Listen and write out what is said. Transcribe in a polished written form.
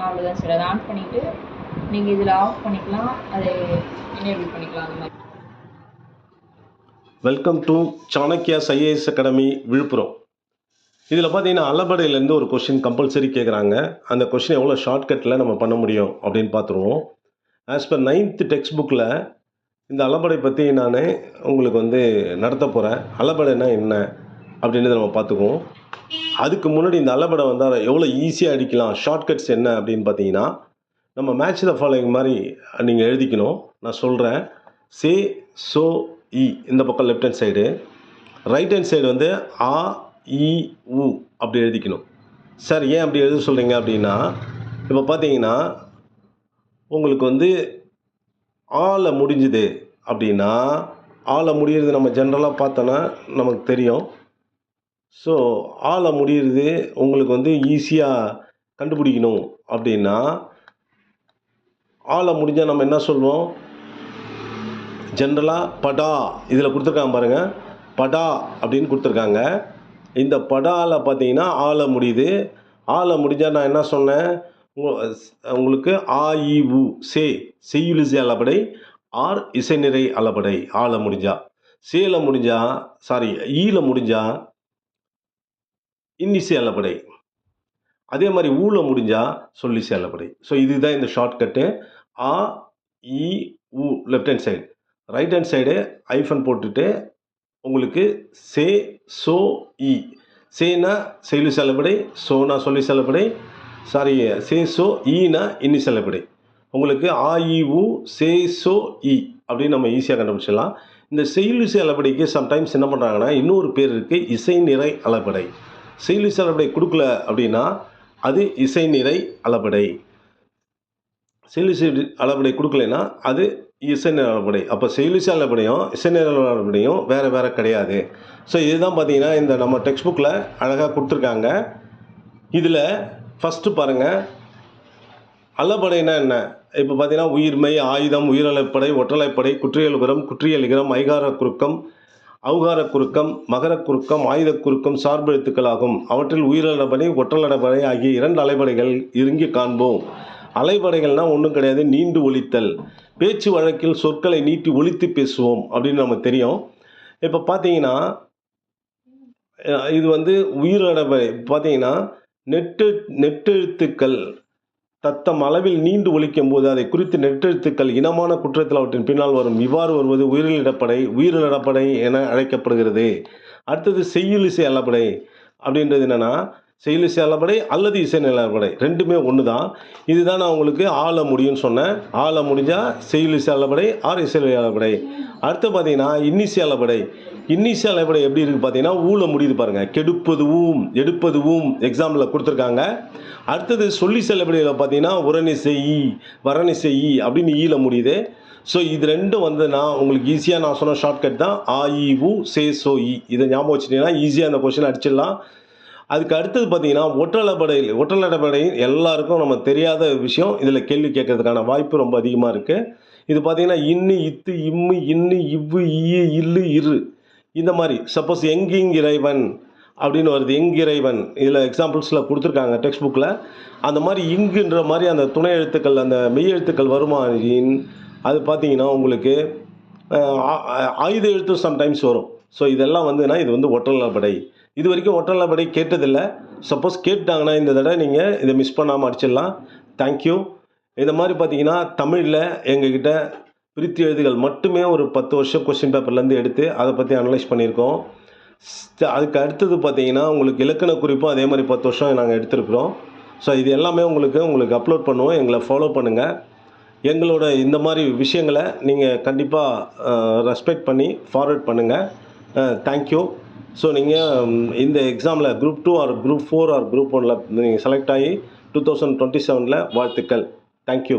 அவ்வளோதான் சார். அதை ஆன் பண்ணிவிட்டு நீங்கள் இதில் ஆஃப் பண்ணிக்கலாம், அதை எனேபிள் பண்ணிக்கலாம் அந்த மாதிரி. Welcome to Chanakya IAS academy Villupuram. இதில் பார்த்தீங்கன்னா அலபடையிலேருந்து ஒரு கொஷின் கம்பல்சரி கேட்குறாங்க. அந்த கொஷின் எவ்வளோ ஷார்ட்கட்டில் நம்ம பண்ண முடியும் அப்படின்னு பார்த்துருவோம். ஆஸ் பர் 9th டெக்ஸ்ட் புக்கில் இந்த அலபடை பற்றி நான் உங்களுக்கு நடத்த போகிறேன். அலபடைனா என்ன அப்படின்றத நம்ம பார்த்துக்குவோம். அதுக்கு முன்னாடி இந்த அலபடை வந்தால் எவ்வளோ ஈஸியாக அடிக்கலாம், ஷார்ட்கட்ஸ் என்ன அப்படின்னு பார்த்தீங்கன்னா, நம்ம மேட்ச் த ஃபாலோயிங் மாதிரி நீங்கள் எழுதிக்கணும். நான் சொல்கிறேன். சே, சோ, இ இந்த பக்கம் left hand side, right hand side ஆ, இ, உ அப்படி எழுதிக்கணும். சார் ஏன் அப்படி எழுத சொல்கிறீங்க அப்படின்னா, இப்போ பார்த்தீங்கன்னா உங்களுக்கு ஆல முடிஞ்சுது அப்படின்னா, ஆல முடியிறது நம்ம ஜென்ரலாக பார்த்தோன்னா நமக்கு தெரியும். ஸோ ஆல முடியிறது உங்களுக்கு ஈஸியாக கண்டுபிடிக்கணும் அப்படின்னா, ஆல முடிஞ்சால் நம்ம என்ன சொல்வோம்? ஜென்ரலாக படா இதில் கொடுத்துருக்காங்க பாருங்கள், படா அப்படின்னு கொடுத்துருக்காங்க. இந்த படாவில் பார்த்தீங்கன்னா ஆல முடியுது. ஆல முடிஞ்சால் நான் என்ன சொன்னேன் உங்களுக்கு? ஆ, இ, உ சே செய்யுளிசை அளபடை ஆர் இசைநிறை அளபடை. ஆல முடிஞ்சா, சேல முடிஞ்சா, சாரி ஈல முடிஞ்சா இன்னிசை அளபடை, அதே மாதிரி ஊல முடிஞ்சா சொல்லிசை அளபடை. ஸோ இதுதான் இந்த ஷார்ட்கட்டு. ஆ, இ, உ left hand side, right hand side hyphen போட்டுட்டு உங்களுக்கு சே, சோ, இ. சேனா செய்யுளிசை அளபடை, சோனா சொல்லிசை அளபடை, சாரி சே, சோ, ஈனா இன்னிசை அளபடை. உங்களுக்கு ஆ, இ, உ சே, சோ, இ அப்படின்னு நம்ம ஈஸியாக கண்டுபிடிச்சிடலாம். இந்த செய்யுளிசை அளபடைக்கு சம்டைம்ஸ் என்ன பண்ணுறாங்கன்னா இன்னொரு பேர் இருக்குது, இசை நிறை அளபடை. செய்யுளிசை அளபடை கொடுக்கல அப்படின்னா அது இசை நிறை அளபடை. செய்யுளிசை அளபடை கொடுக்கலைன்னா அது இசை நிறை அளபடை. அப்போ செய்யுளிசை அளபடையும் இசை நிறை அளபடையும் வேறு வேறு கிடையாது. ஸோ இதுதான் பார்த்தீங்கன்னா இந்த நம்ம டெக்ஸ்ட் புக்கில் அழகாக கொடுத்துருக்காங்க. இதில் ஃபஸ்ட்டு பாருங்கள், அளபடைனா என்ன? இப்போ பார்த்தீங்கன்னா உயிர்மை, ஆயுதம், உயிரலைப்படை, ஒற்றலைப்படை, குற்றியலுகரம், குற்றியலிகரம், ஐகார குறுக்கம், அவுகார குறுக்கம், மகர குறுக்கம், ஆயுத குறுக்கம் சார்பு எழுத்துக்கள் ஆகும். அவற்றில் உயிரலபடை, ஒற்றலடபடை ஆகிய 2 அலைபடைகள் இங்கே காண்போம். அலைபடைகள்னால் ஒன்றும் கிடையாது, நீண்டு ஒலித்தல். பேச்சு வழக்கில் சொற்களை நீட்டி ஒலித்து பேசுவோம் அப்படின்னு நமக்கு தெரியும். இப்போ பார்த்தீங்கன்னா இது உயிரலபடை பார்த்தீங்கன்னா நெட்டெழுத்துக்கள் தத்தம் அளவில் நீண்டு ஒலிக்கும் போது அதை குறித்து நெட்டெழுத்துக்கள் இனமான குற்றத்தில் அவற்றின் பின்னால் வரும். இவ்வாறு வருவது உயிரிழப்படை என அழைக்கப்படுகிறது. அடுத்தது செய்யுளிசை அளபடை அப்படின்றது என்னென்னா, செய்யுளிசை அளபடை அல்லது இசை அளபடை ரெண்டுமே ஒன்று தான். இதுதான் நான் உங்களுக்கு ஆல முடியும்னு சொன்னேன். ஆல முடிஞ்சால் செய்யுளிசை அளபடை ஆர் இசை அளபடை. அடுத்து பார்த்தீங்கன்னா இன்னிசை அளபடை. இன்னிசை அளபடை எப்படி இருக்குது பார்த்தீங்கன்னா ஊல முடியுது பாருங்கள், கெடுப்பதுவும் எடுப்பதுவும் எக்ஸாம்பிளில் கொடுத்துருக்காங்க. அடுத்தது சொல்லிசை அளபடையில் பார்த்தீங்கன்னா உரனிசை ஈ, வரனிசை ஈ அப்படின்னு ஈல முடியுது. ஸோ இது ரெண்டும் நான் உங்களுக்கு ஈஸியாக நான் சொன்ன ஷார்ட்கட் தான் ஆ, இ, உ சே, சோ, இ. இதை ஞாபகம் வச்சுட்டிங்கன்னா ஈஸியாக அந்த கொஸ்டின் அடிச்சிடலாம். அதுக்கு அடுத்தது பார்த்தீங்கன்னா ஒற்றலடபடை எல்லாருக்கும் நம்ம தெரியாத விஷயம். இதில் கேள்வி கேட்கறதுக்கான வாய்ப்பு ரொம்ப அதிகமாக இருக்குது. இது பார்த்தீங்கன்னா இன்னு, இத்து, இம்மு, இன்னு, இவ்வு, ஈ, இல்லு, இரு இந்த மாதிரி. சப்போஸ் எங்கிங் இறைவன் அப்படின்னு வருது, எங்கிறைவன் இதில் எக்ஸாம்பிள்ஸில் கொடுத்துருக்காங்க டெக்ஸ்ட் புக்கில். அந்த மாதிரி இங்குன்ற மாதிரி அந்த துணை எழுத்துக்கள், அந்த மெய் எழுத்துக்கள் வருமானின் அது பார்த்தீங்கன்னா உங்களுக்கு ஆயுத எழுத்து சம்டைம்ஸ் வரும். ஸோ இதெல்லாம் இது ஒற்றலபடை. இது வரைக்கும் ஒற்றலபடை கேட்டதில்லை. சப்போஸ் கேட்டாங்கன்னா இந்த தடவை நீங்கள் இதை மிஸ் பண்ணாமல் அடிச்சிடலாம். தேங்க்யூ. இந்த மாதிரி பார்த்தீங்கன்னா தமிழில் எங்ககிட்ட பிரித்து எழுதுகள் மட்டுமே ஒரு 10 வருஷம் கொஸ்டின் பேப்பர்லேருந்து எடுத்து அதை பற்றி அனலைஸ் பண்ணியிருக்கோம். அதுக்கு அடுத்தது பார்த்தீங்கன்னா உங்களுக்கு இலக்கண குறிப்பும் அதே மாதிரி 10 வருஷம் நாங்கள் எடுத்திருக்கிறோம். ஸோ இது எல்லாமே உங்களுக்கு அப்லோட் பண்ணுவோம். எங்களை ஃபாலோ பண்ணுங்கள். எங்களோட இந்த மாதிரி விஷயங்களை நீங்கள் கண்டிப்பாக ரெஸ்பெக்ட் பண்ணி ஃபார்வர்ட் பண்ணுங்கள். தேங்க்யூ. ஸோ நீங்கள் இந்த எக்ஸாமில் group 2 or group 4 or group 1ல் நீங்கள் செலக்ட் ஆகி 2027 வாழ்த்துக்கள். தேங்க்யூ.